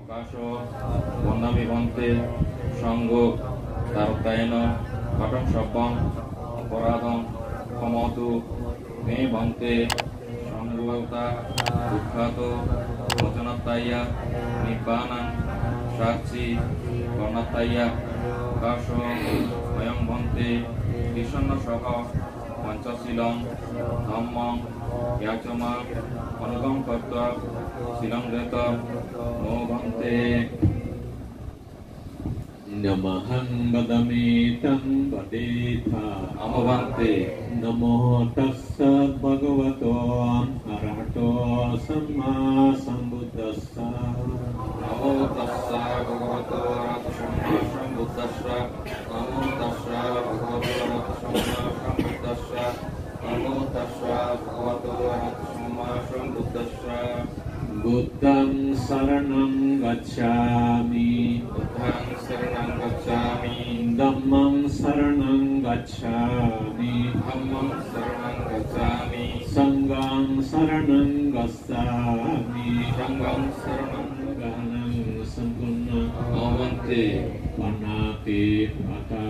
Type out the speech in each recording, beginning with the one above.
কাশ বন্যামি বন্তে সঙ্গ তারতায়ন ঘটং সব্বং অপরাধং ক্ষমতু মে বন্তে সঙ্গতা দুঃখাত মোচনাত্তাইয়া নিব্বানাং সাক্ষী গণাত্তাইয়া কাশ অয়ং বন্তে বিষণ্ণ সহ পঞ্চশীলং ধম্মং ইয়াচমা অনুগম কর্তা শিলং রেত নো ভন্তে Namahang badami tang baditha আমভন্তে Namo tassa bhagavato arahato samma sambuddhassa নমো তস্যা ভগবতো অরহতো সম্মা সম্বুদ্ধস্য নমো তস্যা ভগবতো অরহতো সম্মা সম্বুদ্ধস্য নমো তস্যা ভগবতো অরহতো সম্মা সম্বুদ্ধস্য Buddhang saranam gacchami বুদ্ধং শরণং গচ্ছামি Dhammang saranam gacchami ধম্মং শরণং গচ্ছামি Sanghang saranam gacchami সংঘং শরণং Gahanam sampurna আমভন্তে Panati Pata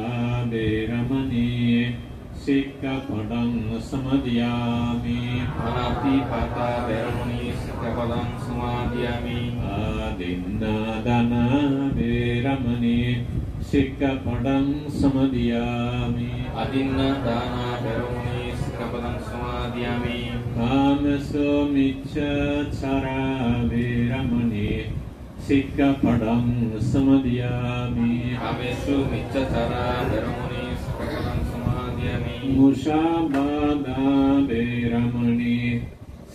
Veramani Sikkapadang Samadhyami অনাতি পাতা বেরমণি শিক্ষাপদং সমাদিয়ামি Adinadana Veramani Sikkapadang Samadhyami আদিন্না দানা বেরমণি শিক্ষাপদং সমাদিয়ামি Kamaso Michachara Veramani Sikkapadang Samadhyami কামেষু মিচ্ছাচারা বেরমণি শিক্ষাপদং সমাদিয়ামি Mushabada Veramani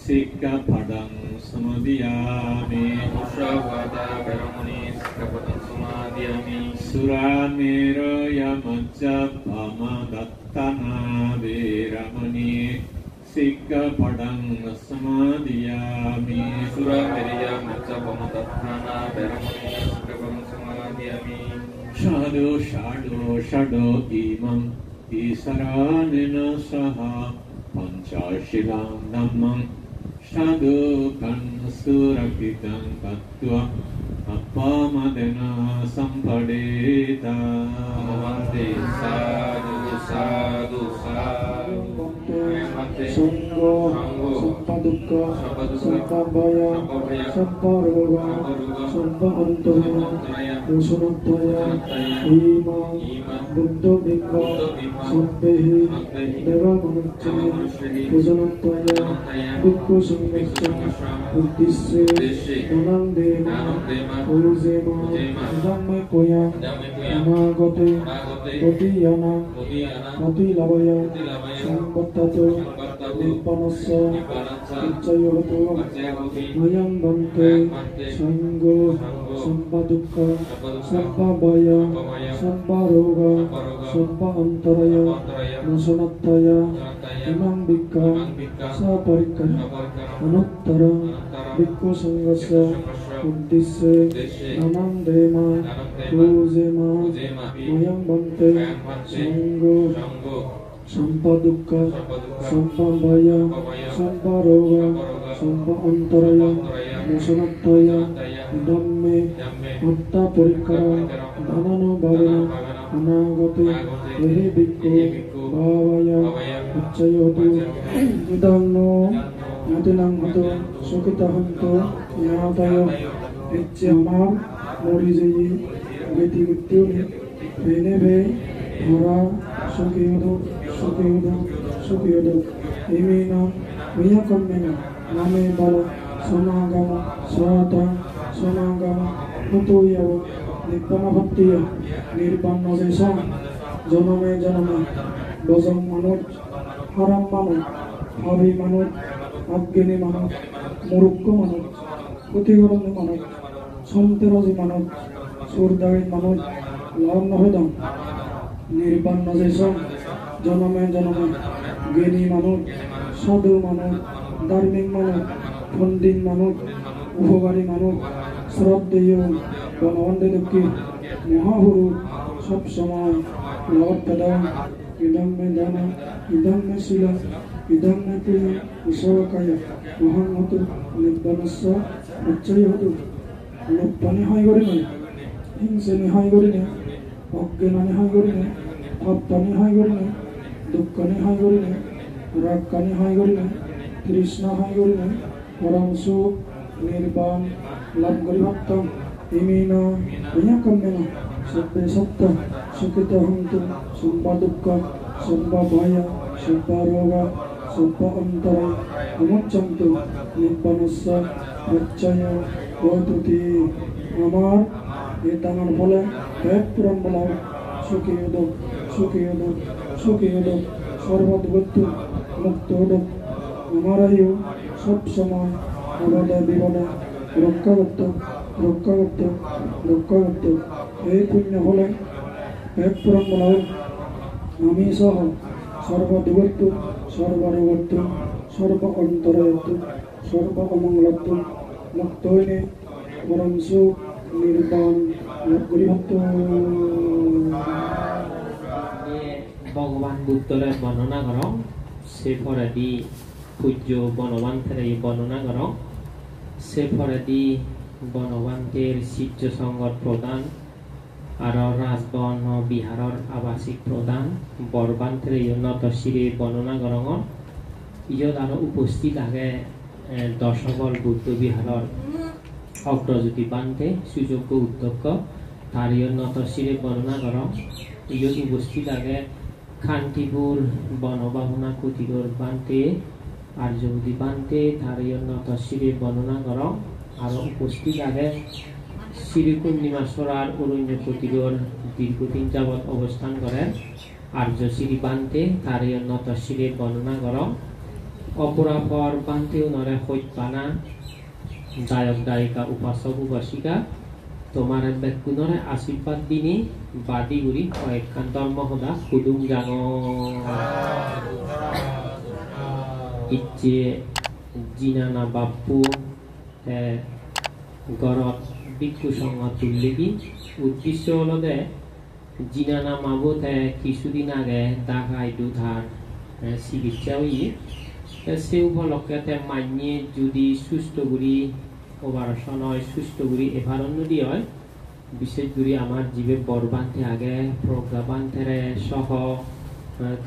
Sikkapadang Samadhyami মুষাবাদা বেরমণি শিক্ষাপদং সমাদিয়ামি Suramero Yamajjapama Dattana Veramani Sikkapadang Samadhyami সুরা Maria মিচ্ছা পমতাত্থানা বেরমণি শিক্ষাপদং সমাদিয়ামি Shado Shado Shado Imam Isaranena Saha Panchashilam Dhammam Shado Kan Surakitam Tattva Appamadena Sampadeta আমভন্তে সাধু সাধু সাধু আমভন্তে Sangha Sampadukka Sampabhaya Samparoga Sampantaya Dosanataya Ima Buddha Bhikha Sampehi Devamanucchaya Dosanataya Bhikkhu Sanghasya Buddhisse Nanandena Uruzema Dhamme Koya Anagate Totiyana Matilabaya Sambattato Nippanassa Uccayoto Mayam Bante Sangho Sampadukka Sampabhaya Samparoga Sampa Antaraya Nasanataya Imam Bhikha Saparikara Anuttara Bhikkhu Sanghasya Uddisse Nanandema Uruzema Mayam Bante Sangho Sampadukka Sampabhaya Samparoga Sampa Antaraya Nasanataya Dhamme Atta Parikara Dhanano Bhavana Anagate Ehi Bhikkhu Bhavaya Uccayotu Idamno Natinang Hato Sukitahanto Yatayo Ityamam Morizeyi Geti Vityuni Veneve Hara Sukiyodo Sukiyodo Sukiyodo Imina Viyakamena Name Bala Samagama Sarata Samagama Mutuyawa Nippana Bhaktiya Nirpanna Sesa Janame Janame Bajam Manut Haram Manut Havi Manut Agni Manut Murukku Manut Kutigoran Manut Samteraji Manut Surdavin Manut Lawan Nahedam Nirpanna Sesa Janame Janame Geni Manut Sadhu Manut Dharmik Manut Pandit Manut Upogari Manut Shraddheyo Banavandedukki Mahahuru Sab Samay Lavattada Idam Me Dana Idam Me Sila Idam Me Priya Isavakaya Mahamatu Nibbanassa Uccayotu লোকপানি হয় করে নে হিংসেনি হয় করে নে অজ্ঞানানি হয় করে নে ভাবপানি হয় করে নে দুঃখানি হয় করে নে রাগকানি হয় করে নে তৃষ্ণা হয় করে নে পরম সুখ নির্বাণ লাভ করি ভাবতাম ইমিনা বিনাকম্মেনা সব্বে সত্য সুখিত হন্তু সব্বা দুঃখ সব্বা ভয় সব্বা রোগ সব্বা অন্তরে অমুচ্ছন্তু নিব্বানস্য প্রত্যয় প্রতুতি আমার এই টানার ফলে পেট পুরাণ বলা সুখী উদক সুখী উদক সুখী উদক সর্বদগত্য মুক্ত উদক আমার আয়ু সব সময় অবদে বিবদে রক্ষা করত রক্ষা করত রক্ষা করত এই পুণ্য ফলে পেট পুরাণ বলা আমি সহ সর্বদগত্য সর্বরোগত্ব সর্ব অন্তরত্ব সর্ব অমঙ্গলত্ব মুক্ত হইলে পরম সুখ নির্বাণ লাভ করি ভাবতো ভগবান বুদ্ধরে বর্ণনা করো সে ফরাদি পূজ্য বনবান্তের বর্ণনা করো সে ফরাদি বনবান্তের শিষ্য সংগত প্রদান আর রাজবন বিহারর আবাসিক প্রদান বরবান্তের উন্নত শিরে বর্ণনা করং ইয়ত আর উপস্থিত আগে দশবল বুদ্ধ বিহারর অগ্রজ্যোতি বান্তে সুযোগ্য উদ্যোগ তার উন্নত শিরে বর্ণনা করং ইয়ত উপস্থিত আগে খান্তিপুর বনবাহুনা কুটির বান্তে আর্যবতী বান্তে তার উন্নত শিরে বর্ণনা করং আর উপস্থিত আগে শ্রী পূর্ণিমাশ্বরার অরণ্য কুটির দীর্ঘদিন যাবৎ অবস্থান করেন আর্য শ্রী বান্তে তার উন্নত শিরে বর্ণনা করং অপরাপর বান্তেও নরে হৈপানা গায়ক গায়িকা উপাসক উপাসিকা তোমার ব্যক্তিনরে আশীর্বাদ দিনে বাদি গুড়ি কয়েকখান ধর্ম সদা সুদুম জাং ইচ্ছে জিনানা বাপু গরত ভিক্ষু সংঘ তুললিগি উদ্দেশ্য হলো দে জিনানা মাবুত কিছুদিন আগে ডাকাই দুধার চিকিৎসা হই সে উপলক্ষে মানিয়ে যদি সুস্থ করি অপারেশন হয় সুস্থ করি এবার অন্যদি হয় বিশেষ করে আমার জীবে বরবান্তে আগে প্রজ্ঞাবান্তেরে সহ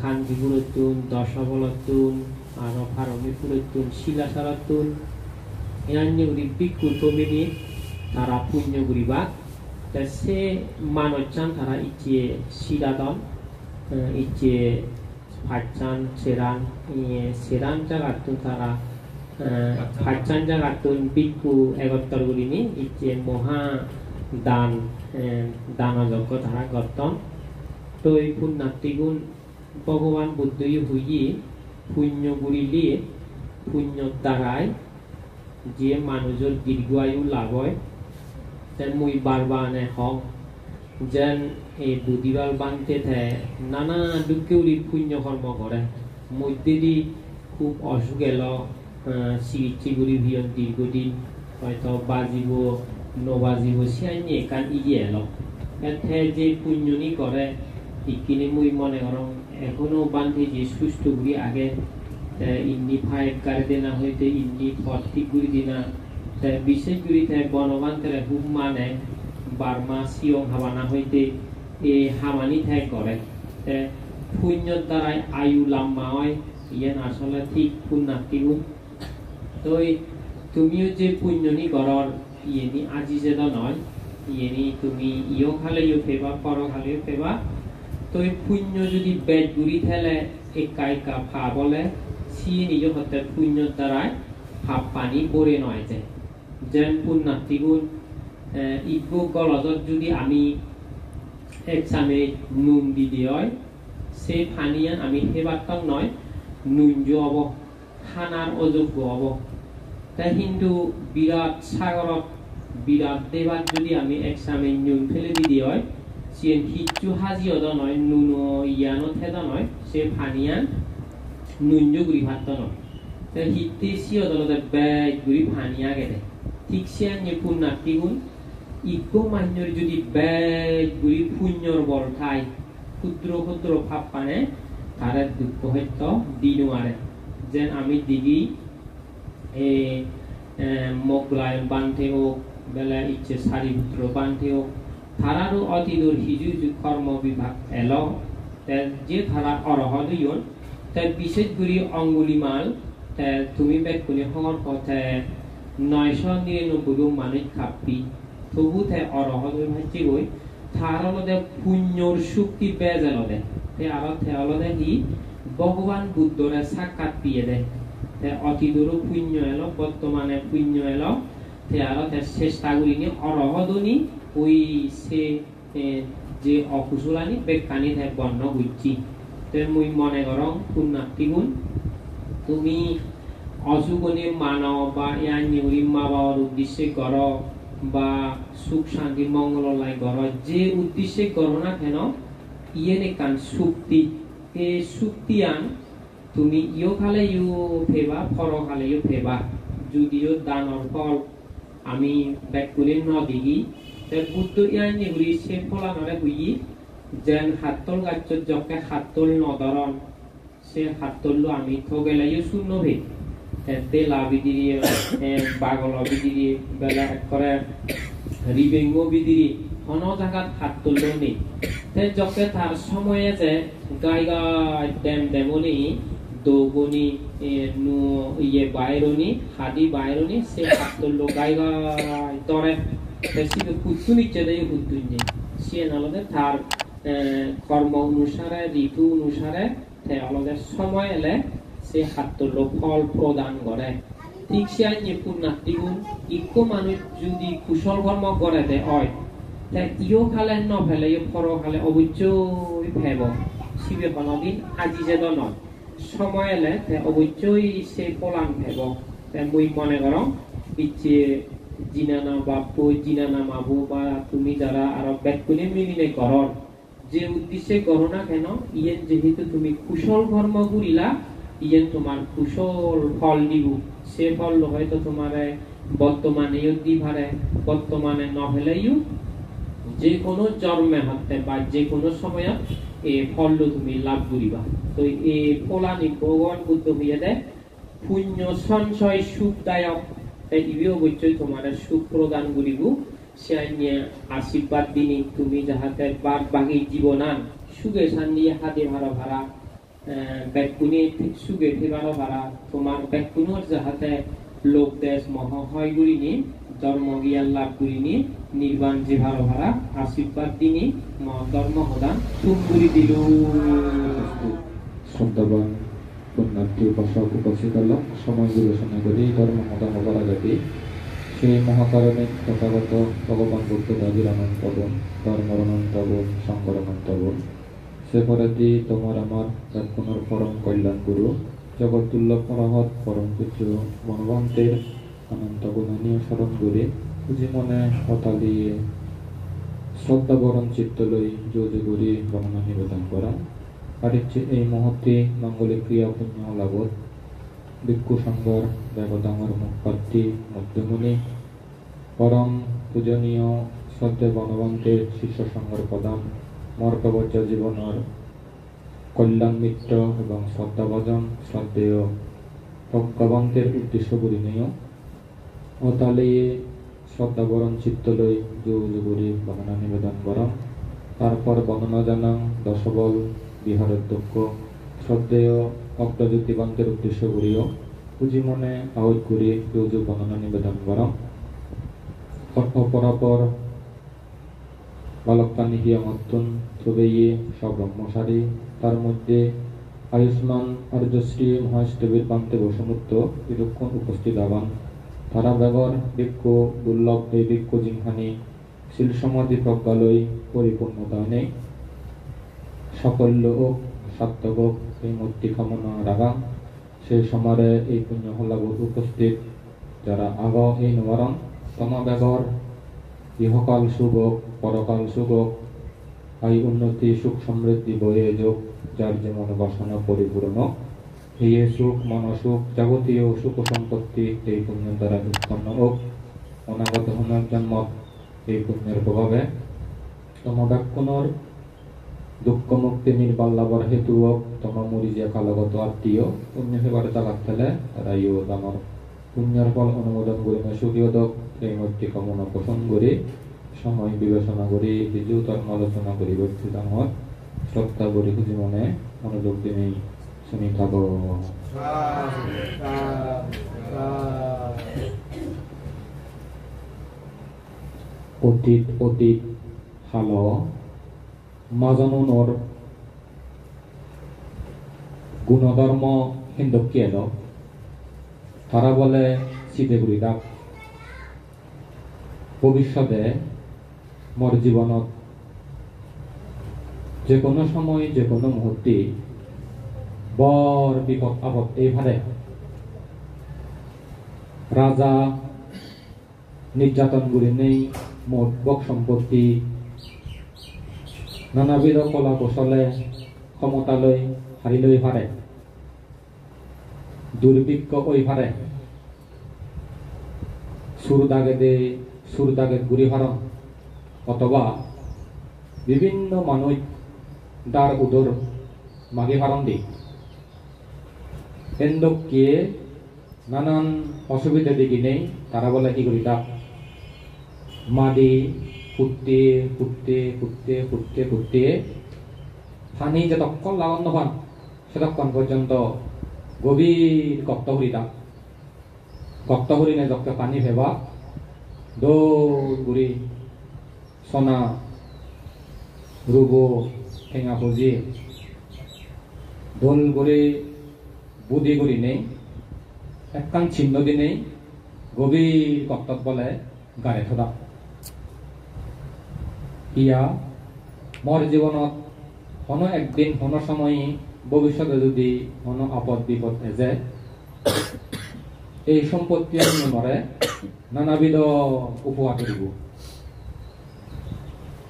খান্তিপুরতুন দশবলতুন আর ফারমিপুরতুন শিলাসারতুন এনান্যগুলি ভিক্ষুর কমিটি তারা পুণ্য করিবা সে মানচান তারা ইচ্ছে শিলাদন ইচ্ছে ফাটচান সেরান জাগাতুন তারা ফাটচান জাগাতুন ভিক্ষু একত্তর করিনি ইচ্ছে মহা দান দানযজ্ঞ তারা করতন তো এই পুণ্যার্থীগুণ ভগবান বুদ্ধই হইয়ে পুণ্য করিলে পুণ্যর দ্বারায় যে মানুষের দীর্ঘ আয়ু লাভ হয় তেন মুই বারবানে হক যেন এই বুদ্ধিবাল বানতে নানা দুঃখেউলি পুণ্য কর্ম করে মধ্যে দি খুব অসুখ এলো চিকিৎসা করি ভিয়ন দীর্ঘদিন হয়তো বাজিব নবাজিব সিয়াইনি কান ইয়ে এলো এতে যে পুণ্যনি করে ইকিনি মুই মনে করম এখনো বান্ধে যে সুস্থ করি আগে ইন্নি ফাইভ গাড়ি দেনা হইতে ইন্নি ফর্টি গুড়ি দিনা বিশেষ করে বনবান্তের হুম মানে বার্মা সিয়ং হাবানা হইতে এই হামানি ঠাই করে পুণ্যর দ্বারাই আয়ু লাম্বা হয় ইয়ান আসলে ঠিক পুণ্যার্থীগুণ তো তুমিও যে পুণ্যনি গড়র ইয়েনি আজি যেটা নয় ইয়েনি তুমি ইও খালে ইও ফেবা পর খালেও ফেবা তো এই পুণ্য যদি বেদ গুড়ি থেলে একা একা ফা বলে সিয়ে নিজ হতে পুণ্যর দ্বারাই ভাব পানি পরে নয় যে যেন পুণ্যার্থীগুণ ইগো গলজত যদি আমি এক চামে নুন দি হয় সেই পানিয়ান আমি সেবাত্তক নয় নুঞ্জ হব খানার অযোগ্য হব তাই কিন্তু বিরাট সাগরত বিরাট দেবাত যদি আমি এক চামে নুন ফেলে দি হয় সে হিচ্ছু হাজি অদ নয় নুন ইয়ানো থেদ নয় সে পানিয়ান নুঞ্জ গুড়ি ভাত নয় তাই হিতে সি অদলতে ব্যাগ গুড়ি পানিয়া গেলে ঠিক সিয়ান যে পুণ্যার্থীগুণ ইগো মান্যর যদি ব্যাগ গুড়ি পুণ্যর বল ঠাই ক্ষুদ্র ক্ষুদ্র ভাব পানে তারা দুঃখ হয়তো দিনও আরে যেন আমি দিদি মোগলায়ন বান্ধে হোক বেলা ইচ্ছে সারিপুত্র বান্ধিও তারারও অতিদূর হিজু কর্ম বিভাগ এলো যে তারা অরহদ ইয়ন তাই বিশেষ করে অঙ্গুলিমাল তুমি বেকুনি হওয়ার পথে 999 মানুষ খাপি তবু তাই অরহদ ভাজি গই তার অলদে পুণ্যর শক্তি বেজাল দে আর অলদে হি ভগবান বুদ্ধরে সাক্ষাৎ পিয়ে দেয় অতিদূর পুণ্য এলো বর্তমানে পুণ্য এলো আর চেষ্টাগুলি নিয়ে অরহদনি ওই সে যে অকুশলানি বেকানি বর্ণ বুঝছি তো মুই মনে করং পুণ্যার্থীগুণ তুমি অযুগনে মানব বা ইয়ানি মা বাবার উদ্দেশ্যে কর বা সুখ শান্তি মঙ্গল লাই কর যে উদ্দেশ্যে করো না কেন ইয়ে কান শক্তি এই শক্তি আন তুমি ইও খালে ইও ফেবা ফর খালে ইও ফেবা যদিও দানর ফল আমি ব্যাকুলে ন দিগি তার বুদ্ধ ইয়ানি ঘুরি সে ফলানরে বুঝি যেন হাতল গাছ যকে হাতল নদরন সে হাতল আমি থগেলাইও শূন্য ভে তেলা বিদিরি বাগল বিদিরি বেলা করে রিবেঙ্গ বিদিরি অন জায়গাত হাতল নেই তাই যকে তার সময়ে যে গাই গাই ডেম ডেমনি দোগনি নু ইয়ে বাইরনি হাদি বাইরনি সে হাতল গাই গাই তরে সেটা কুত্তু নিচে দেয় কুত্তু নেই সে নালদে তার কর্ম অনুসারে ঋতু অনুসারে আমাদের সময় এলে সে হাতল ফল প্রদান করে ঠিক সে আইনে পুণ্যার্থীগুণ ইকো মানুষ যদি কুশল কর্ম করে দেয় হয় তাই ইও খালে ন ফেলে ইও ফর খালে অবশ্যই ফেব শিবে কোনদিন আজি যে নয় সময় এলে অবশ্যই সে পলান ফেব তাই মুই মনে করো ইচ্ছে জিনানা বাপু জিনানা মাবু বা তুমি যারা আর ব্যাকুলে মিলিনে করর যে উদ্দেশ্যে করো না কেন ইয়েন যেহেতু তুমি কুশল কর্ম করিলা ইয়েন তোমার কুশল ফল দিব সে ফল হয়তো তোমার বর্তমানেও দিভারে বর্তমানে নহলেও যে কোনো জন্মে হাতে বা যে কোনো সময় এই ফল তুমি লাভ করিবা তো এই ফলানি ভগবান বুদ্ধ হইয়া দেয় পুণ্য সঞ্চয় সুখদায়ক তাই ইবিও অবশ্যই তোমার সুখ প্রদান করিব সে নিয়ে আশীর্বাদ দিনি তুমি যাহাতে বাদ বাকি জীবনান সুখে শান্তি হাতে ভাড়া ভাড়া ব্যাকুনি সুখে ভাড়া ভাড়া তোমার ব্যাকুনোর যাহাতে লোক দেশ মহ হয় গুলিনি ধর্ম জ্ঞান লাভ করিনি নির্বাণ যে ভাড়া ভাড়া আশীর্বাদ দিনি ধর্ম হদান তুমগুড়ি দিল শ্রদ্ধাবান পুণ্যার্থী উপাসক উপাসিকালক সময় বিবেচনা করি ধর্ম মতাম করা যাবে সেই মহাকারণে তথাগত ভগবান বুদ্ধ দাবির অনন্তবন ধর্মর অনন্তবন শঙ্কর অনন্তবন সে পরাধি তোমার আমার পুনর পরম কল্যাণ গুরু জগৎ দুর্লভ মরহৎ পরম পূজ্য বনবন্তের অনন্ত গুণনীয় স্মরণ করে খুঁজি মনে হতালিয়ে শ্রদ্ধা বরণ চিত্ত লই যোজে করি গণনা নিবেদন করা আর ইচ্ছে এই মুহূর্তে মঙ্গলে ক্রিয়া পুণ্য লাভত ভিক্ষু সংঘর দেবতাঙ্গর মুখপাত্রী মধ্যমণি পরম পূজনীয় শ্রদ্ধে বনবন্তের শিষ্য সংঘর প্রধান মর্কবজ্জ জীবনের কল্যাণ মিত্র এবং শ্রদ্ধাভজন শ্রদ্ধেয় প্রজ্ঞাবন্তের উদ্দেশ্য পরিণয় ও তালিয়ে শ্রদ্ধাবরণ চিত্তলই যুগুরি বর্ণনা নিবেদন বরং তারপর বর্ণনা জানাং দশবল বিহারোদ্যক্ষ শ্রদ্ধেয় অগ্রজ্যোতিবন্তের উদ্দেশ্য করিও পুঁজি মনে আহত করি যুগ বর্ণনা নিবেদন বরং পরাপর বালকানি হিয়া মত্তুন তবেইয়ে সব্রহ্মসারী তার মধ্যে আয়ুষ্মান আর্যশ্রী মহাস্তবীর পান্তে বসমুক্ত বিলক্ষণ উপস্থিত আবান তারা ব্যবহার বৃক্ষ দুর্লভ এই বৃক্ষ জিংহানি শিল সমাধি প্রজ্ঞালয় পরিপূর্ণতা নেই সাফল্য ও সার্থক এই মূর্তি কামনা রাগা সেই সমারে এই পুণ্য হলাবোধ উপস্থিত যারা আগ এই নবরণ তমা ব্যবহার ইহকাল সুভোগ পরকাল সুভোগ আই উন্নতি সুখ সমৃদ্ধি বয়ে যোগ যার যেমন বাসনা পরিপূর্ণ এই সুখ মনসুখ যাবতীয় সুখ সম্পত্তি এই পুণ্য দ্বারা উৎপন্ন হোক অনাগত জন্ম এই পুণ্যের প্রভাবে তমব্যাকুণর দুঃখ মুক্তি নির্বাণ লাভর হেতু হোক তম মরিজিয়া কালগত আত্মীয় পুণ্য সেবারে চালাক ফেলে তারা ইও দামর পুণ্যর ফল অনুমোদন করে সুখীয়দক এই মধ্যে কামনা পোষণ করে সময় বিবেচনা করে কিছু ধর্ম আলোচনা করি ব্যক্তি ডাঙর শ্রদ্ধা করে খুঁজি মনে মনোযোগ দিনেই শুনি থাক। অতীত অতীত হাল মাজানুর গুণধর্ম হিন্দুকে এলো তারা বলে চিতে গুড়ি ডাক ভবিষ্যতে মোর জীবনত যে কোনো সময় যে কোনো মুহূর্তে বর বিপদ আপদ এইভাবে রাজা নির্যাতন গুলি নেই মোট বক সম্পত্তি নানাবিধ কলা কৌশলে ক্ষমতালৈ হারিলৈ পারে দুর্ভিক্ষ ওই পারে সুর দাগে গুড়ি হারণ অথবা বিভিন্ন মানুষ দার উদর মাগে হারণ দি এন্দকে নানান অসুবিধা দিকে নেই তারা বলে কি করি তা মাদি ফুটতে ফুটতে ফুটতে ফুটতে ফুটতে পানি যতক্ষণ লাগান নপান সেতক্ষণ পর্যন্ত গভীর গর্ত হরিতা গর্ত হরিণে যখন পানি ভেবা দৌড় গুড়ি সোনা রুব ঠেঙা পুজি দোল গুড়ি বুদি গুড়ি নেই একখান চিহ্ন দিনেই গভীর গর্তত বলে গাড়ে থোদা ইয়া মোর জীবনত হন একদিন হন সময় ভবিষ্যতে যদি হন আপদ বিপদ এজে এই সম্পত্তি মরে নানাবিধ উপহার করিব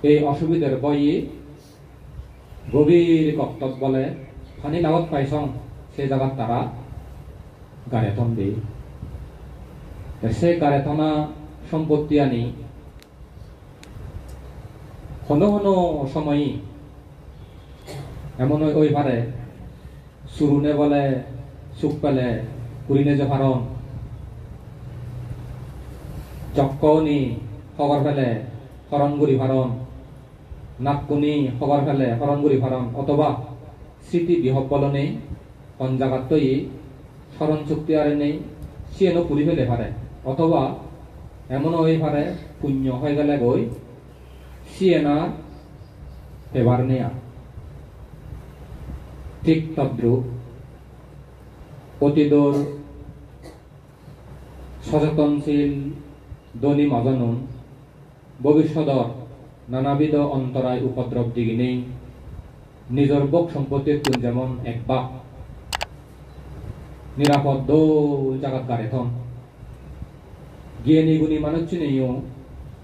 এই অসুবিধার বই গভীর গর্তত বলে পানি লাগত পাইছং সেই জায়গাত তারা গাড়েথন দেই সে গাড়েথনা সম্পত্তি আনি হন হন সময় এমন ওই পারে সুরুনে বলে সুখ পেলে কুড়িনে যে ফারণ চক্কনি খবর ফেলে হরণগুড়ি ফারণ নাককুনি খবর ফেলে হরণগুড়ি ফারণ অথবা স্মৃতি বিহব্বল নেই কোন জায়গার তৈ স্মরণ শক্তি আর নেই সিয়েনো পুরি ফেলে পারে অথবা এমন ওই পারে পুণ্য হয়ে গেলে গই সিয়েনা এবার নেয়া ঠিক তদ্রুপ অতীতর সচেতনশীল দলি মজানুন ভবিষ্যতর নানাবিধ অন্তরায় উপদ্রব দিকে নেই নিজের বক সম্পত্তির তুন যেমন এক বাক নিরাপদ দৌল জাগাত গাড়েথন গিয়ে নিগুনি মানুষ চিনেও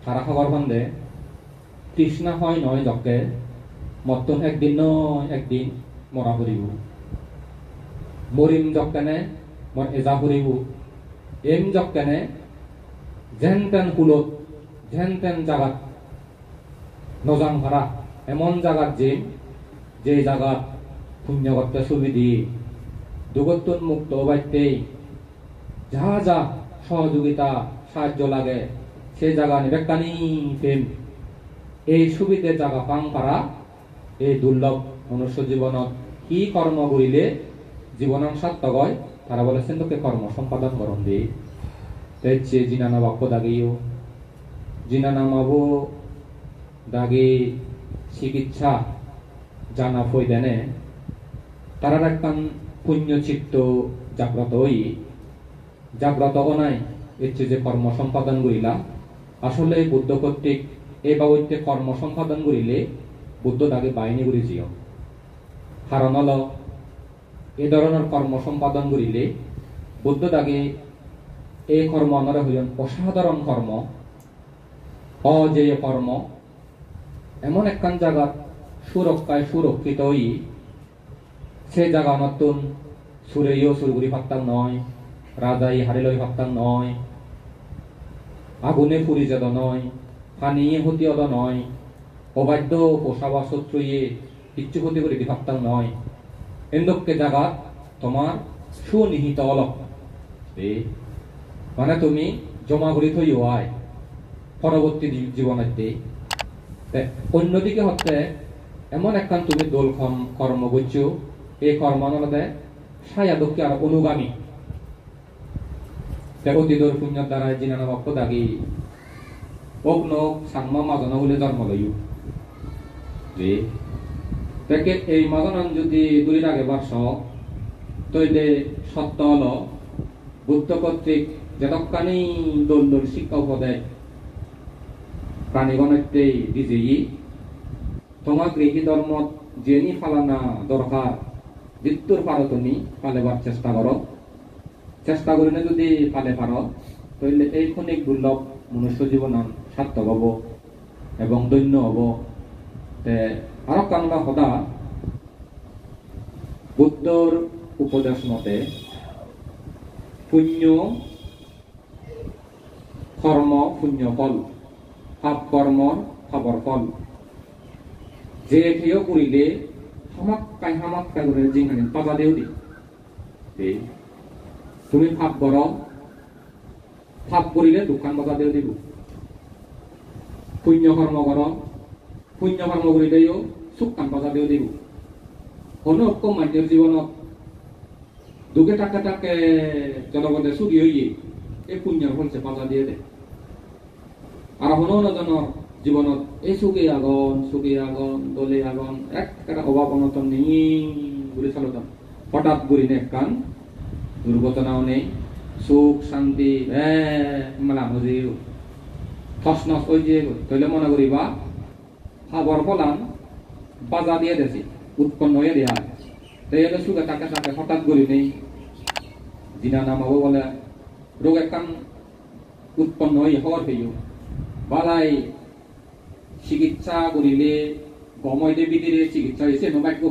তারা খবর বান্ধে তৃষ্ণা হয় নয় যকে মতন একদিন নয় একদিন মরা ফুরিব মরিম যকেনে মর এজা ফুরিব এম যকেনে যেন তেন কুলত যেন তেন জাগাত নজাং ভাড়া এমন জাগাত যে জাগাত পুণ্য করতে সুবিধি দুগত্তন মুক্ত বাইতেই যা যা সহযোগিতা সাহায্য লাগে সেই জায়গা নিবেকানি প্রেম এই সুবিধে জায়গা পাং পারা এই দুর্লভ মনুষ্য জীবনত কি কর্ম করিলে জীবনাং সার্থক হয় তারা বলেছেন তোকে কর্ম সম্পাদন করণ দিয়ে তেছে জিনানা বাক্য দাগিও জিনানা মাবো দাগে চিকিৎসা জানা ফই দেনে তারা একখান পুণ্য চিত্ত জাগ্রত হই জাগ্রত নাই ইচ্ছে যে কর্ম সম্পাদন করিলা আসলে বুদ্ধ কর্তৃক এই বাবুতে কর্ম সম্পাদন করিলে বুদ্ধ দাগে বাহিনী করে জিও কারণ হল এই ধরনের কর্ম সম্পাদন করিলে বুদ্ধ দাগে এই কর্ম আনারা হইলেন অসাধারণ কর্ম অজেয় কর্ম এমন একখান জায়গা সুরক্ষায় সুরক্ষিত হই সেই জায়গা নতুন সুরেও সুরগুড়ি ফাত্তাম নয় রাজাই হারিলই ফাত্তাম নয় আগুনে পুরি যেত নয় পানিয়ে হতিয়াদ নয় অবাধ্য পোষাবা শত্রুয়ে কিচ্ছু ক্ষতি করে দি ফাত্তাম নয় এন্দককে জায়গা তোমার সুনিহিত অলপ মানে তুমি জমা করে থই হয় পরবর্তী জীবনেতে অন্যদিকে হচ্ছে এমন একখান তুমি দোল কর্ম করছো এই কর্ম হলে সায়া দক্ষে আর অনুগামী অতীতর পুণ্যর দ্বারা জিনানা বাপ্য দাগি অগ্ন সাংমা মাজন হলে জন্ম লইও যে তাকে এই মাজন যদি দুই আগে বার্ষ তৈলে সত্য হল বুদ্ধ কর্তৃক যতখানি দোল দোল শিক্ষা উপদেয় প্রাণীগণেতে বিজয়ী তোমার গৃহী ধর্ম জেনি ফালানা দরকার মৃত্যুর পারো তুমি পালেবার চেষ্টা করো চেষ্টা করি না যদি পালে পারো তাহলে এই ক্ষণিক দুর্লভ মনুষ্য জীবন সার্থক হব এবং দৈন্য হব আরো কান্না সদা বুদ্ধর উপদেশ মতে পুণ্য কর্ম পুণ্য ফল পাপ কর্মর পাপর ফল যে কেউ করিলে হামাক্কাই করে জিংখানি পাবা দেও দি তুমি পাপ করো পাপ করিলে দোকান পাবা দেও দিব পুণ্য কর্ম করো পুণ্য কর্ম করিলেও সুখ কাম পাবা দেও দিব কোনো রকম মানুষের জীবনত দুঃখে টাকে জনগণে সুখী হইয়ে এই পুণ্যের ফলছে পাবা দিয়ে দেয় আর হনজনের জীবনত এই সুখী আগন দলে আগন একটা অভাব অনটন নেই ঘুরে চালতাম হঠাৎ ঘুরি নে কান দুর্ঘটনাও নেই সুখ শান্তি মেলা মজি ফস নস ওই যে তৈলে মনে করিবা খাবার ফলান বাজা দিয়ে দেছি উৎপন্ন হয়ে দেয়া তাই হলে সুখে তাকে হঠাৎ ঘুরি নেই জিনা নামাবো বলে রোগ একখান উৎপন্ন হয়ে হওয়ার পেয়েও বালাই চিকিৎসা করিলে গময়দে বিধিরে চিকিৎসা হয়েছে নবাক্য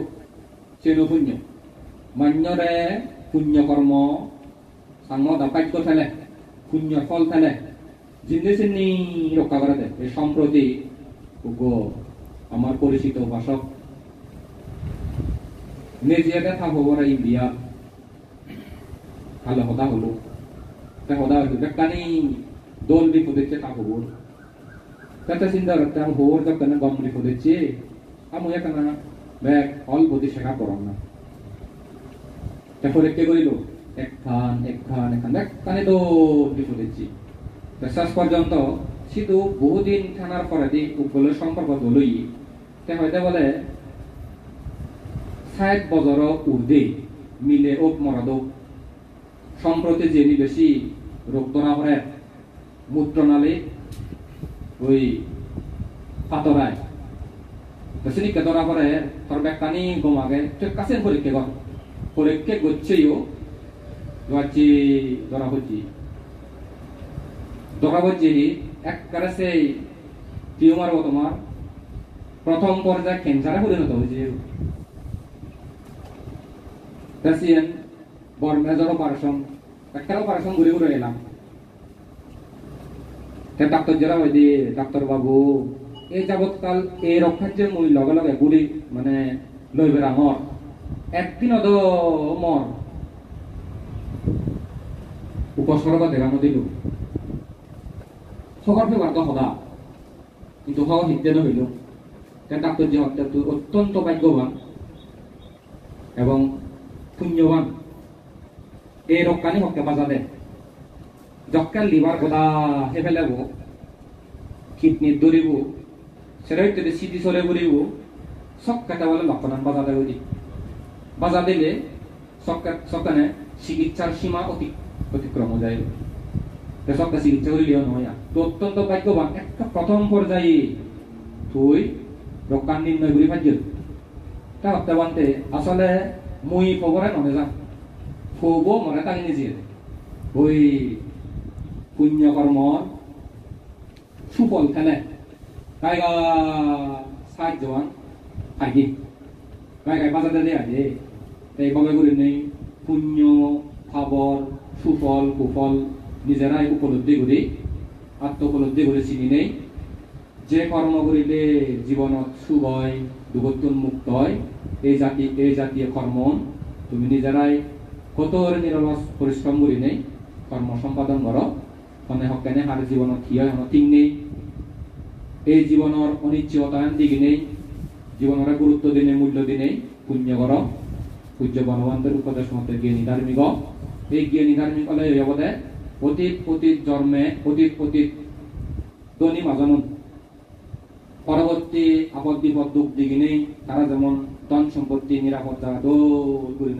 সে পুণ্য মান্যরে পুণ্য কর্ম সাংমদা বাক্য ফেলে পুণ্য ফল ফেলে জিন্দি চিন্নি রক্ষা করে দেয় এই সম্প্রতি আমার পরিচিত উপাসক নিজেকে থাকবো ইন্ডিয়া ভালো কথা হলো কথা হলো বেকানি দোল বিপদের থাকবো kata sinda rakta hor ka kana gomri kodeche amu ya kana back all bodi shaka korona tafore ke gorilo ekhan back kane do di kodeche বিশ্বাস পর্যন্ত শুধু বহুদিন থানার পরে দি উপকূল সম্পর্ক হলই তে হয়তো বলে 60 বছর ঊর্ধ্বে মিলে ওক মরাদ সম্প্রতি যিনি বেশি রোগ ধরা পড়ে মূত্রনালী ওই পাতরায় বেশিনিকে ধরা পড়ে তোর ব্যাকানি গোমাগে তোর কাছে পরীক্ষা করছেও ধরা হচ্ছে একবারে সেই টিউমার তোমার প্রথম পর্যায়ে ক্যান্সারে পরিণত হয়েছে পেশেন্ট বড় মেজর অপারেশন একটা অপারেশন ঘুরে এলাম ডাক্তার যারা ওই দিয়ে ডাক্তার বাবু এই যাবৎকাল এই রক্ষার যে মই লগে লগে গুলি মানে লইবেরা মর একদিন অদ মর উপসর্গ দেখানো দিল সকল ফেবার তো সদা কিন্তু হওয়া সিদ্ধ হইল ডাক্তার যে অত্যন্ত ভাগ্যবান এবং পুণ্যবান এই রক্ষানি হকে বাজা দেয় যখন লিভার গোদা হে ফেলাব কিডনি দৌড়িব সেটা যদি সিটি চলে ঘুরিব সব কেটা বলে লক্ষণ বাজা দেব বাজা দিলে সকানে চিকিৎসার সীমা অতিক্রম যায় সবটা চিকিৎসা করিলেও নয় তো অত্যন্ত ভাগ্যবান একটা প্রথম পর্যায়ে তুই রক্ষা নির্ণয় করি পাইছ তা হত্যা বানতে আসলে মই খবরে নহে যা ফব মনে তাকে নিজে ওই পুণ্য কর্ম সুফল খেলে গায়গা সাহায্যবান খাইকি গায় বাজারে দেয়া যে এই কবে করে নেই পুণ্য খাবার সুফল কুফল নিজেরাই উপলব্ধি করি আত্ম উপলব্ধি করে চিনি নেই যে কর্ম করিলে জীবনত সুখ হয় দুর্গোন্মুক্ত হয় এই জাতীয় কর্ম তুমি নিজেরাই কত নিরলস পরিশ্রম করি নেই কর্ম সম্পাদন করো মানে হকেনে হার জীবনত কি হয় ঠিক নেই এই জীবনের অনিশ্চয়তায়ন দিকে নেই জীবনের গুরুত্ব দিনে মূল্য দিনে পুণ্য কর পূজ্য বনবন্ধের উপদেশ মতে জ্ঞানী ধার্মিক এই জ্ঞানী ধার্মিক হলে জগতে অতীত জন্মে অতীত ধনী মাজানুন পরবর্তী আপদ বিপদ দুঃখ দিকে নেই তারা যেমন ধন সম্পত্তি নিরাপত্তা দৌড়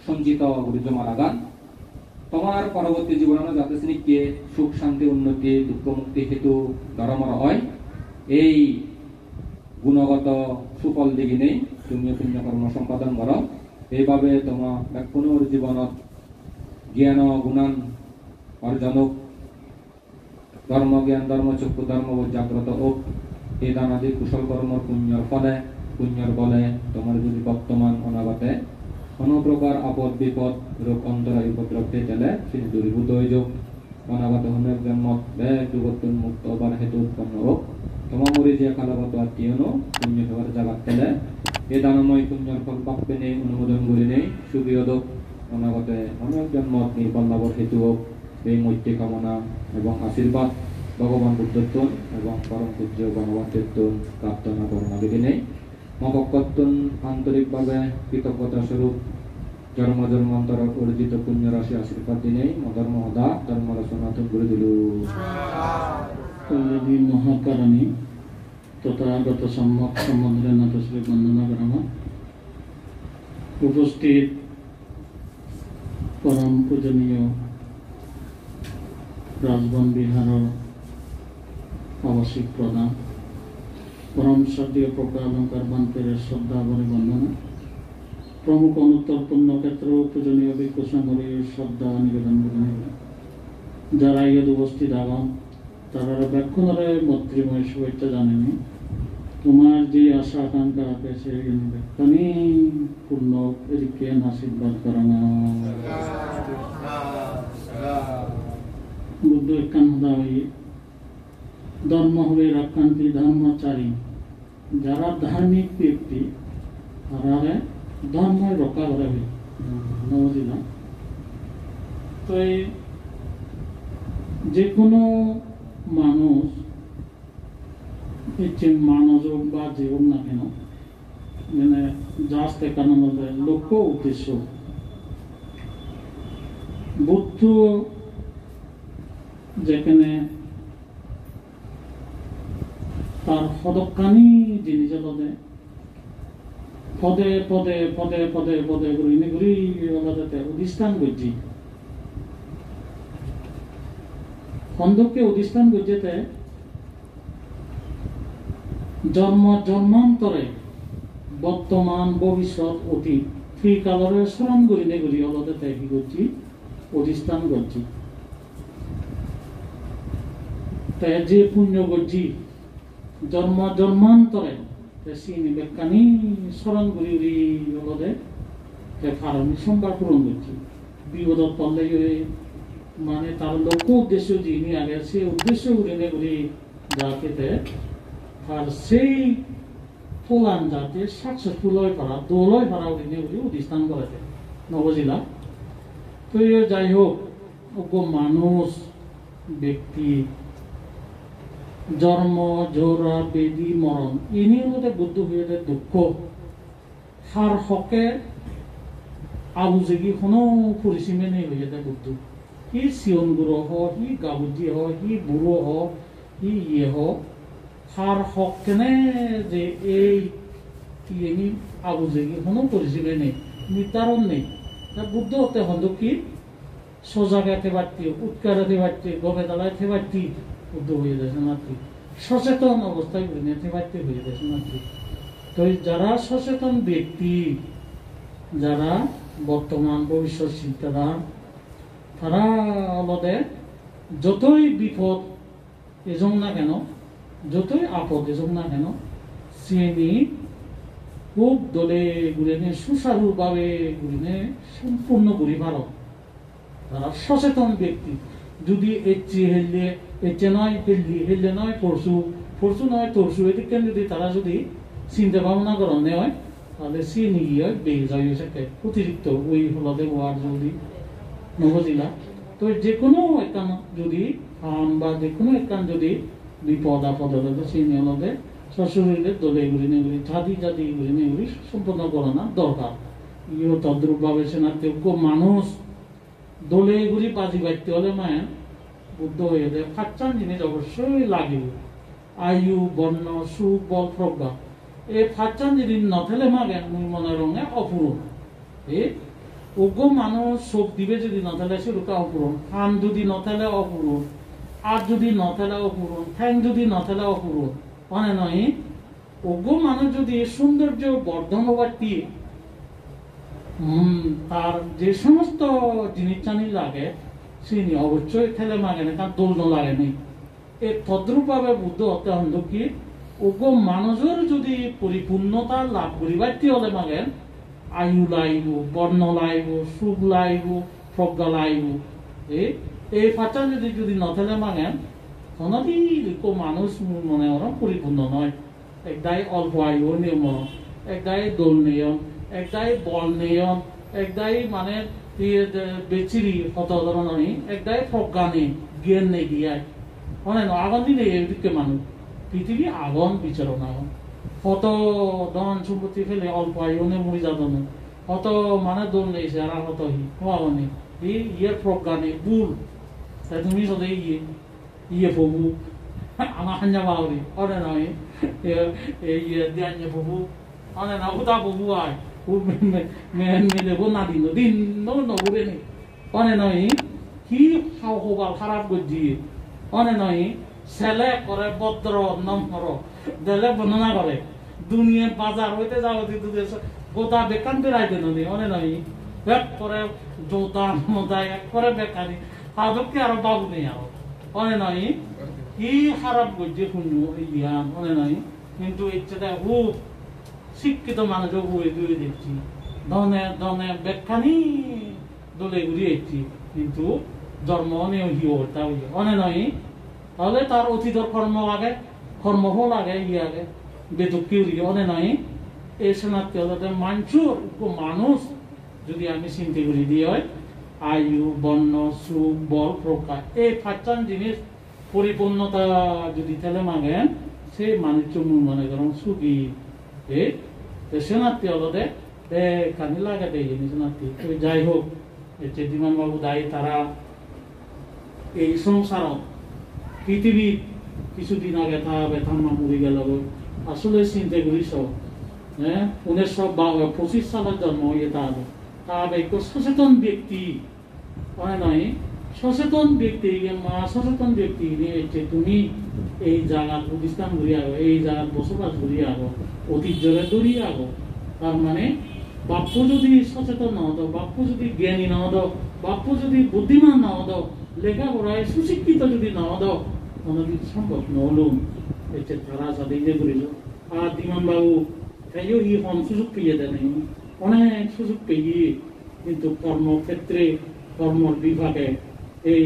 সঞ্চিত জমা লাগান তোমার পরবর্তী জীবনে যাতে শ্রীকে সুখ শান্তি উন্নতি দুঃখ মুক্তি হেতু ধর্মর হয় এই গুণগত সুফল দিকে নেই তুমি পুণ্য কর্ম সম্পাদন করো এইভাবে তোমার পুনর জীবনত জ্ঞান গুণান অর্জন হোক ধর্ম জ্ঞান ধর্ম চক্ষু ধর্ম জাগ্রত হোক এই দানাদি কুশল কর্মর পুণ্যর ফলে পুণ্যর বলে তোমার যদি বর্তমান অনাগতে কোনো প্রকার আপদ বিপদ রোগ অন্তরায় উপদ্রব পেলে সেটি দূরীভূত হয়ে যাক অনাগত হনের জন্মত ব্যাগ দুর্গতন মুক্ত হবার হেতু উৎপন্ন হোক তোমার মরি যে কালাগত আত্মীয়নো পুণ্য হবার জাগাত পেলে এই দানময় পুণ্যর ফল পাপে নেই অনুমোদন করে নেই সুখীয় হোক অনাগতে অনেক জন্মত নির্বল লাভর হেতু হোক এই মৈত্রী কামনা এবং আশীর্বাদ ভগবান বুদ্ধত্বন এবং পরম পূজ্য গণবন্ধেত্বন প্রার্থনা করোনাবিধি নেই মপক্ষত্বন আন্তরিকভাবে কৃতজ্ঞতা স্বরূপ জন্ম জন্মান্তর অর্জিত পুণ্য রাশি আশীর্বাদ দিনে ধর্ম হদা ধর্ম রচনাতন করে দিল মহাকারণী তথাগত সম্যক সম্বন্ধে নাথশ্রী বন্দনা করা উপস্থিত পরম পূজনীয় রাজবন বিহারের আবাসিক প্রধান পরম শ্রদ্ধেয় প্রজ্ঞা অলঙ্কার বান্তের শ্রদ্ধা বলে বন্দনা প্রমুখ অনুত্তর পুণ্যক্ষেত্র পূজনীয় ভিক্ষু সংঘের শ্রদ্ধা নিবেদন করে যারা ইয়দ উপস্থিত আগাম তারা ব্যাখ্যানরে মৈত্রীময় শুভেচ্ছা জানেনি তোমার যে আশা আকাঙ্ক্ষা আছে ব্যাখ্যানি পূর্ণ এদিকে আশীর্বাদ করানো বুদ্ধ একখান হদা হই ধর্ম হবে রক্ষান্তি ধর্মচারী যারা ধার্মিক ব্যক্তি তারা ধর্ম রক্ষা করে বুঝলাম তো যে কোনো মানুষ মানুষ হোক বা যে হোক না কেন মানে জাস্ট এখানে লক্ষ্য উদ্দেশ্য বুদ্ধ যেখানে তার সদকানি জিনিস পদে পদে পদে পদে পদে ঘুরি ঘুরি অধিষ্ঠান করছি খন্দককে অধিষ্ঠান করছে জন্মান্তরে বর্তমান ভবিষ্যৎ অতীত ত্রিকালরে স্মরণ করি নেগুলি অলতে কি করছি অধিষ্ঠান করছি তাই যে পুণ্য করছি জন্মান্তরে ব্যাখ্যানি স্মরণ করি অলতে ফারণী সোমবার পূরণ করছি বিপদত পড়লে মানে তার লক্ষ্য উদ্দেশ্য যিনি আগে সে উদ্দেশ্য করি নেগুলি যাতে আর সেই ফলান যাতে সাকসেসফুল হয়ে পড়া দোলয় পড়া উঠে উঠে অধিষ্ঠান করেছে নবজিলা তো যাই হোক মানুষ ব্যক্তি জন্ম জোরা বেদি মরণ ইনির মধ্যে বুদ্ধ হয়ে দুঃখ হার হকে আবুজেগি কোনো পরিসীমে নেই হয়ে যায় বুদ্ধ হি সিয়ন গুরু হ হি গাবুজি হ হি বুড়ো হ হি ইয়ে হ হার হক কেনে যে এই আবুজেগি কোনো পরিসীমে নেই নির্ধারণ নেই বুদ্ধ হতে হন্দ কি সজাগাতে পারতি উৎকারাতে পারতি গভে দাঁড়াইতে পারতি বুদ্ধ হয়ে যাচ্ছে মাতৃ সচেতন অবস্থায় নিতে পারতে হয়ে যাচ্ছে মাতৃ তো যারা সচেতন ব্যক্তি যারা বর্তমান ভবিষ্যৎ চিন্তাধার তারা আমাদের যতই বিপদ এজং না কেন যতই আপদ এজং না কেন শ্রেণী খুব দলে ঘুরে সুচারুভাবে ঘুরে সম্পূর্ণ ঘুরি ভারত তারা সচেতন ব্যক্তি যদি এচ্ছে নয় হেললে নয় পরশু নয় তরশু এদিকে যদি তারা যদি চিন্তা ভাবনা করেন হয় তাহলে সে নিয়ে বেয়ে যায় অতিরিক্ত ওই হলদে ওয়ার যদি নবজিলা তো যে কোনো একখান যদি বা যে কোনো একখান যদি বিপদ আপদ হলে সেই নিয়মে শ্বশুরের দলে এগুলি নেগুলি জাতি জাতি এগুলি নেগুলি সম্পন্ন করানো দরকার। ইয়ে তদ্রুপভাবে সেনাতেজ্ঞ মানুষ দলে এগুলি বাজি বাড়তে হলে মায়ের বুদ্ধ হয়ে যায়। ফাচ্চান জিনিস অবশ্যই লাগিব, আয়ু বর্ণ সুখ বল প্রজ্ঞা, এই ফাচ্চান জিনিস নথেলে মাগেন মুই মনের রঙে অপূরণ। এই অজ্ঞ মানুষ চোখ দিবে যদি নথেলে সেরকম অপূরণ, কান যদি নথেলে অপূরণ, আর যদি নথেলে অপূরণ, ঠ্যাং যদি নথেলে অপূরণ। মানে নয় অজ্ঞ মানুষ যদি সৌন্দর্য বর্ধন বাড়তি তার যে সমস্ত জিনিস চানি লাগে তিনি অবশ্যই ঠেলে মাগে না, তার দোল লাগে নেই। এই তদ্রুপভাবে বুদ্ধ অত্যন্ত কি অজ্ঞ মানুষের যদি পরিপূর্ণতা লাভ করিবারটি হলে মাগেন আয়ু লাইব, বর্ণ লাইব, সুখ লাইব, প্রজ্ঞা লাইব। এই ফাঁচা যদি যদি নথেলে মাগেন তনদি মানুষ মনে হয় পরিপূর্ণ নয়। একদাই অল্প আয়ু নিয়ম, একদাই দোল নিয়ম, একদাই বল নিয়ম, একদাই মানে বেচিরি কত ধরনের, একদাই প্রজ্ঞা নেই, জ্ঞান নেই গিয়ায় মানে আগন দিলে এদিকে মানুষ পৃথিবী আগন বিচারণ আগন কত ধন সম্পত্তি ফেলে অল্প আয়ু নে মরি যাদন কত মানে দোল নেইছে আর কত হওয়ানি এই ইয়ের প্রজ্ঞা নেই বুল। তাই তুমি সদে ইয়ে প্রভু আমার হাঞ্জা বাউরি অনে নয় ইয়ে দিয়ে প্রভু অনে না হুদা প্রভু আয় মেলে না দিন দিন নবুরে নেই অনে নয় কি খাও হবার খারাপ করছি অনে নয় ছেলে করে ভদ্র নম্র দেলে বর্ণনা করে দুনিয়া বাজার হইতে যাও গোটা বেকান বেড়াইতে নদী অনে নয় এক করে জোতা মোদা এক করে বেকারি তাদেরকে আরো বাবু নেই আরো অনে নয় কি খারাপ করছে শুনু ইয়ান অনে নয়। কিন্তু ইচ্ছেটা খুব শিক্ষিত মানুষও বই দূরে দেখছি ধনে ধনে বেখানি দলে ঘুরিয়েছি কিন্তু জন্ম নেই হিও তা অনে নয়। তাহলে তার অতীতর কর্ম লাগে কর্মহ লাগে আগে বেদুকি অনে নয়। এই শোনাতে হলে মানুষ যদি আমি চিন্তা করি দিয়ে হয় আয়ু বর্ণ সুখ বল প্রকার এই পাঁচটান জিনিস পরিপূর্ণতা যদি তেলে মাগেন সে মানুষ মনে করেন সুখী শোনাতে হলে কানি লাগে দেয় শোনাতে। যাই হোক চেদিমান বাবু দায়ী তারা এই সংসারত পৃথিবীর কিছুদিন আগে তা বেথাম্মা মরি গেল আসলে চিন্তা করি সব 1925 সালের জন্ম হয়ে তার সচেতন ব্যক্তি নয় সচেতন ব্যক্তি সচেতন ব্যক্তি তুমি এই জায়গার প্রতিষ্ঠান ঘুরিয়ে আগো এই জায়গার বসবাস ঘুরিয়ে আগো অতীত জলে দৌড়িয়ে আগো। তার মানে বাপ্য যদি সচেতন না হতো, বাপ্য যদি জ্ঞানী না হতো, বাপ্য যদি বুদ্ধিমান না হতো, লেখাপড়ায় সুশিক্ষিত যদি না হতো কোনোদিন সম্ভব নহলুম তারা সাথে যে করিল। আর দিমান বাবু তাইও ই কম সুযোগ পেয়ে দেয় নাই অনেক সুযোগ পেয়ে কিন্তু কর্মক্ষেত্রে কর্মর বিভাগে এই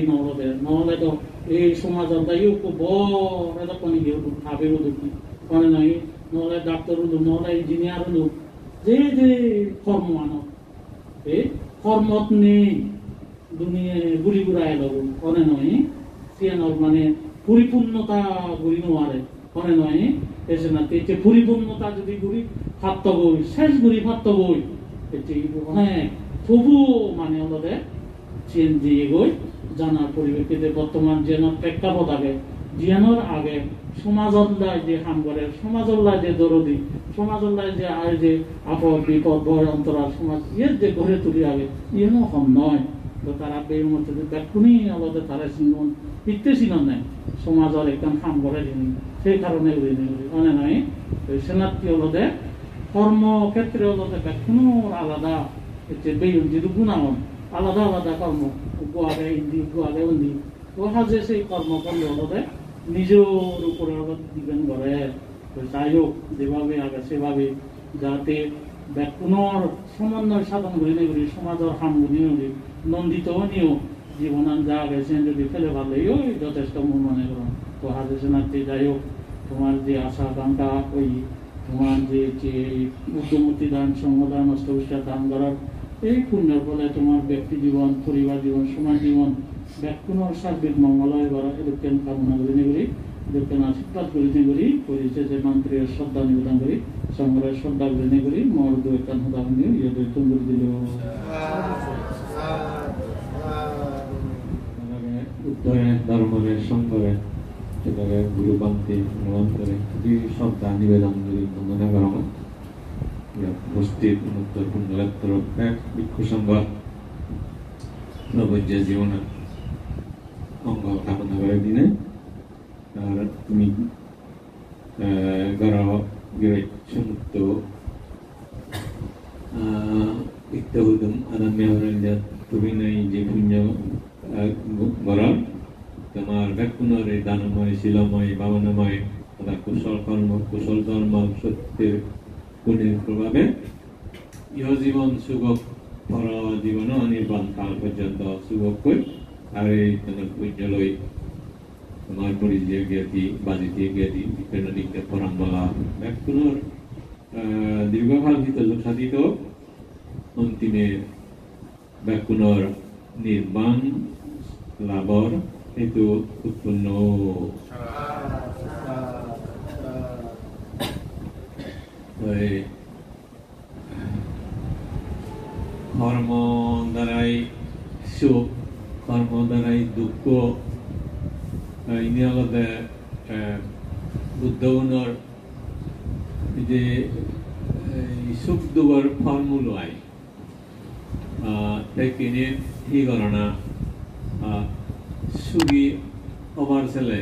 নহলে তো এই সমাজের দায়ীও খুব বড় এটা কোনি গিয়ে ভাবে দুঃখী মানে নাই নহলে ডাক্তার হলো নহলে ইঞ্জিনিয়ার হলো যে যে কর্ম আনো এই কর্মত নেই দুনিয়া গুলি গুড়াই লব কনে নয় সিয়ানোর মানে পরিপূর্ণতা গুলি নোয়ারে কনে নয় এসে না তেছে পরিপূর্ণতা যদি গুলি ফাত্ত বই শেষ গুলি ফাত্ত বই অনেক তবু মানে ওদের চেন দিয়ে গই জানার পরিপ্রেক্ষিতে বর্তমান যেন প্রেক্ষাপট আগে জিয়ানোর আগে সমাজল্লায় যে হাম করে সমাজল্লায় যে দরদি সমাজল্লায় যে আর যে আপদ বিপদ ভয় অন্তরাল সমাজ ইয়ের যে গড়ে তুলি আগে ইয়েও কম নয়। তো তারা বের মধ্যে দেখুনি আলাদা তারা চিনন পিঠতে চিনন নাই সমাজের একদম হাম করে যিনি সেই কারণে মানে নয় সেনাত্রী হলদে কর্মক্ষেত্রে হলদে দেখুন আলাদা বেয়ন যেহেতু গুণাগন আলাদা আলাদা কর্ম গোয়াগে হিন্দি গোয়াগে হিন্দি ওহা যে সেই কর্ম করলে হলদে নিজের উপরে ডিপেন্ড করে। যাই হোক যেভাবে আগে সেভাবে যাতে ব্যাকুণর সমন্বয় সাধন করি নেই সমাজের হামগুনি নন্দিত নিয়েও জীবনান যা গেছেন যদি ফেলে ভালোই ওই যথেষ্ট মনে করুন। তো হাজে নাতি যাই হোক তোমার যে আশা আকাঙ্ক্ষা ওই তোমার যে উদ্যমতি দান সংগদান অষ্টবিশ্বাস দান করার এই পুণ্যের ফলে তোমার ব্যক্তি জীবন পরিবার জীবন সমাজ জীবন ব্যাকুণর সার্বিক মঙ্গলায় করা এরকম কামনা করি করি এরকম আশীর্বাদ করি পরিচয় মন্ত্রীর শ্রদ্ধা নিবেদন করি সংগ্রহের শ্রদ্ধা করি মোর দুই কান হতাম নিয়ে ইয়ে দৈতম করে দিল উত্তরে ধর্মরে শঙ্করে সেটাকে গুরুপান্তি মন্ত্রে শ্রদ্ধা নিবেদন করি বন্দনা করা উপস্থিত উত্তর পুণ্যক্ষেত্র এক ভিক্ষু সংঘ নবজ্য জীবনের অঙ্গ কামনা করে দিনে আর তুমি গর গিরচ্ছমুক্ত ইত্যহুদম আদাম্য তুমি নাই যে পুণ্য গরর তোমার ব্যাকুণরে দানময় শিলময় ভাবনাময় তথা কুশল কর্ম কুশল ধর্ম সত্যের গুণের প্রভাবে ইহ জীবন সুখক পর জীবন অনির্বাণ কাল পর্যন্ত সুখক কই আর এই তোমার পুণ্য লই তোমার পরিচয় জ্ঞাতি বাজিতে জ্ঞাতি বিভিন্ন দিকে পরাম্বলা ব্যাকুণর দীর্ঘকাল ভিতর সাধিত অন্তিমে ব্যাকুণর নির্বাণ লাভর হেতু উৎপন্ন কর্ম দ্বারাই সুখ কর্ম দ্বারাই দুঃখ ইনিয়ালতে বুদ্ধগুণর যে সুখ দুঃখর ফর্মুলাই কিনে হি করোনা সুগি ওভার ছেলে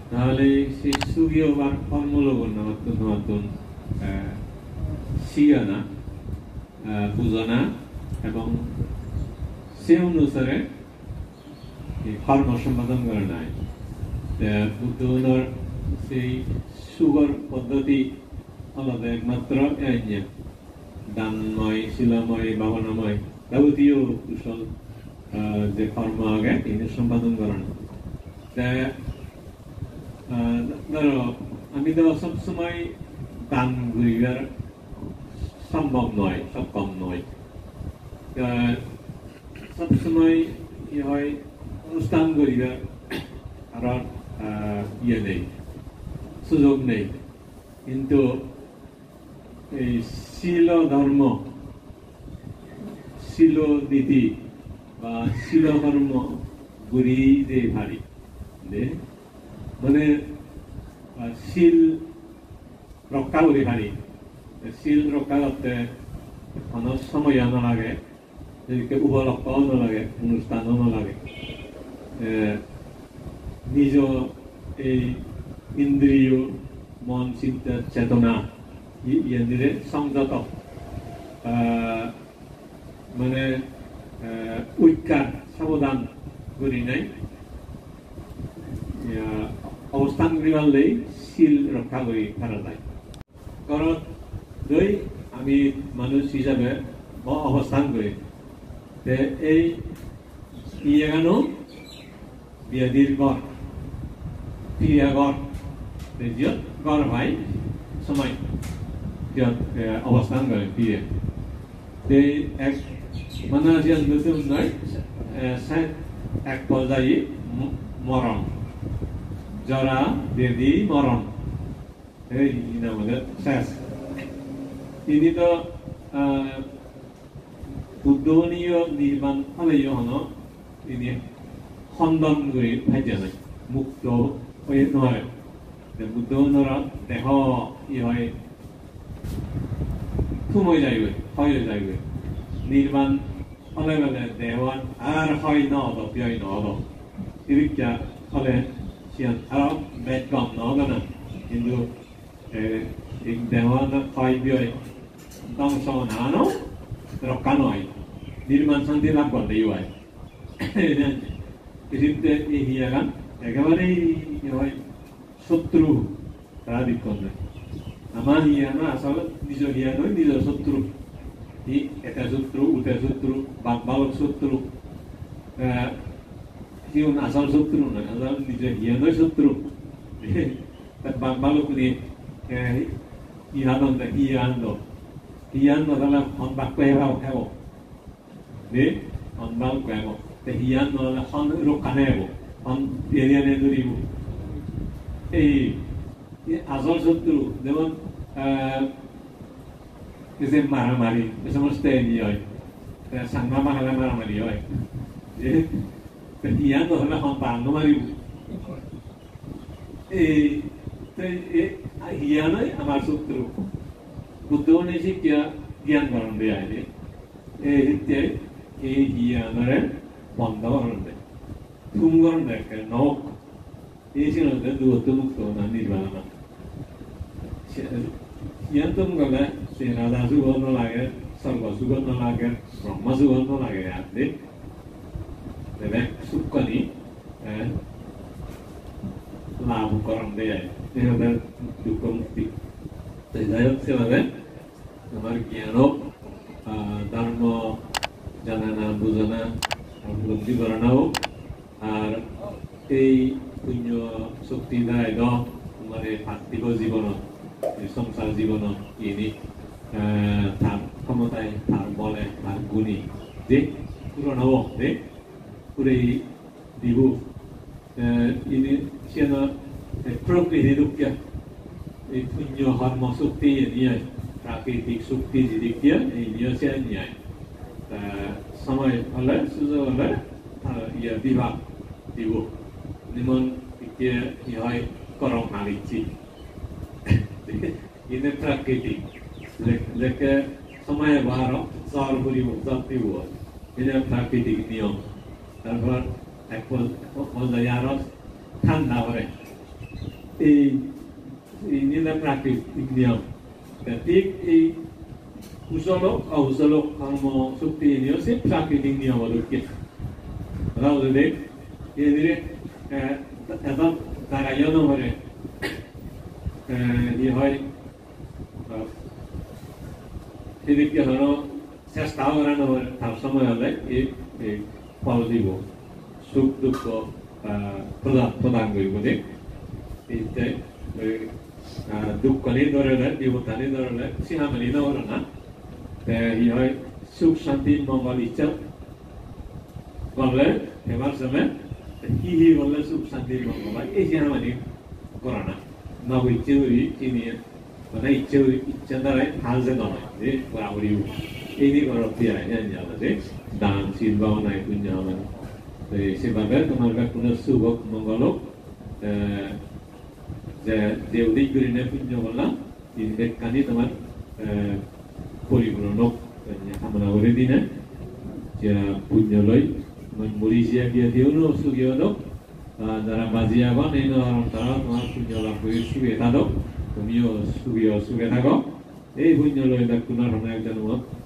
তাহলে সেই সুগি ওভার ফর্মুলা নতুন নতুন শিয়ানা বুঝনা এবং সে অনুসারে কর্ম সম্পাদন করে নাই বুদ্ধর সেই সুগর পদ্ধতি আলাদা একমাত্র দানময় শিলাময় ভাবনাময় যাবতীয় কুশল যে কর্ম আগে তিনি সম্পাদন করেন ধরো আমি তো সবসময় দান করিবার সম্ভব নয় সক্ষম নয় সবসময় হয় অনুষ্ঠান করিবার কারণ ইয়ে নেই সুযোগ নেই কিন্তু এই শিল ধর্ম শিল নীতি বা শিল ধর্ম গুরি যে ভারী মানে শিল রক্ষা করি ভারী শিল রক্ষা করতে কোনো সময় নালাগে এদিকে উপলক্ষও নালাগে অনুষ্ঠানও নালাগে নিজ এই ইন্দ্রিয় মন চিন্তা চেতনা ইয়ে সংযত মানে ঐক্যার সাবধান করি নাই অবস্থান করি পারলেই শিল রক্ষা করি ফেরা যায় কারণ যদি আমি মানুষ হিসাবে অবস্থান করি এই ইয়েগানো বিয়াদির ঘর প্রিয়া ঘর ঘর ভাই সময় অবস্থান করে প্রিয়ে এক মানে নতুন নয় এক পর্যায়ে মরণ জরা বেদি মরণ এই আমাদের শেষ তিনি তো উদ্যোগনীয় নির্মাণ হলেও হন তিনি খণ্ডন করে ভাইজা নাই মুক্ত হয়ে নয় বুদ্ধগণর দেহ ই হয় থুমই যাইবে হয়ে যাইবে নির্মাণ হলে বলে দেহন আর হয় নদ ব্যয় নদ ইরিকা হলে সিয়ান আর বেদ কম নদ না কিন্তু এই দেহন হয় ব্যয় ধ্বংস নানো রক্ষা নয় নির্মাণ শান্তি লাভ করতেই হয় পৃথিবীতে এই হিয়াগান একেবারেই হয় শত্রু তারা বিক্ষণ নাই আমার হিয়া না আসলে নিজ হিয়া নয় নিজের শত্রু এটা শত্রু উঠে শত্রু বালক শত্রু আসল শত্রু নয় আসল নিজের হিয়া নয় শত্রু বালক নিয়ে ইহানন্দ তাহলে বাক্য হেব নে অনবাল হেব hian no la hon rokanevo hon eriane duribu এই আসল শত্রু যেমন যে মারামারি এ সমস্ত হয় সাংমা বাঙালা মারামারি হয় যে ইয়ান নহলে হন পাঙ্গ মারিব ইয়ানই আমার শত্রু বুদ্ধ শিক্ষা জ্ঞান করণ দেয় এই ইয়ানরে বন্ধ করণ দেয় থুম করণ দেয় নখ এই ছিল দূরত্ব মুক্ত না নির্বাণ ইয়ান তুম গলে সে রাজা সুগন লাগে স্বর্গ সুগন লাগে ব্রহ্ম সুগন লাগে আপনি দেবে সুকনি লাভ করণ দেয় এদের দুঃখ মুক্তি যাই হোক সেভাবে আমার জ্ঞান ধর্ম জানা না বোঝা না উপলব্ধি করা না হোক আর এই পুণ্য শক্তি দেয় দ মানে পার্থিব জীবন সংসার জীবন ইনি তার ক্ষমতায় তার বলে তার গুণী যে পূরণ হব যে পুরে দিব ইনি সেন প্রকৃতি দুঃখ এই পুণ্য কর্ম শক্তি নিয়ে প্রাকৃতিক শক্তি দিক দিয়ে এই নিয়ে সে নিয়ে সময় হলে সুযোগ হলে ইয়ে বিভাগ দিব নিমন হয় করম হারিচ্ছি ইনে প্রাকৃতিক লেখে সময় বার চর করিব দিব এটা প্রাকৃতিক নিয়ম তারপর এক পর্যায়ে আরো ঠান্ডা করে এই নিলে প্রাকৃতিক নিয়ম ঠিক এই কুশল অকুশল কর্ম শক্তি নিয়ে সে প্রাকৃতিক নিয়ম দেখ এদিকে এত তারা ইয়ে করে ই হয় সেদিকে হলো চেষ্টাও করা নয় তার সময় হলে এই ফল দিব সুখ দুঃখ প্রদান করব যে এইটাই দুঃখ নিয়ে ধরে বিপদা নিয়ে ধরে সিহামানি ধরে না ই হয় সুখ শান্তি মঙ্গল ইচ্ছা করলে এবার সময় কি বললে সুখ শান্তি মঙ্গল এই সিহামানি করা না নব ইচ্ছে করি কিনিয়ে মানে ইচ্ছা দ্বারাই হাল যে নয় যে বরাবরি এই নিয়ে করার দিয়ে যে দান শীল ভাবনায় পুণ্য হবে সেভাবে তোমার কোনো শুভ মঙ্গল যে দেউদিক করে নিয়ে পুণ্য করলাম তিন বেকানি তোমার পরিপূর্ণ কামনা করে দিনে যে পুণ্য লই মরিচিয়া গিয়ে দিও নো সুগিও দোক যারা বাজিয়া গন এই নরম তারা তোমার পুণ্য লাভ করে সুখে থাকো তুমিও সুখে থাকো এই পুণ্য লই দেখ পুনর একজন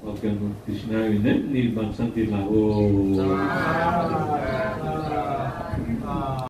অজ্ঞান কৃষ্ণ নির্বাণ শান্তি লাভ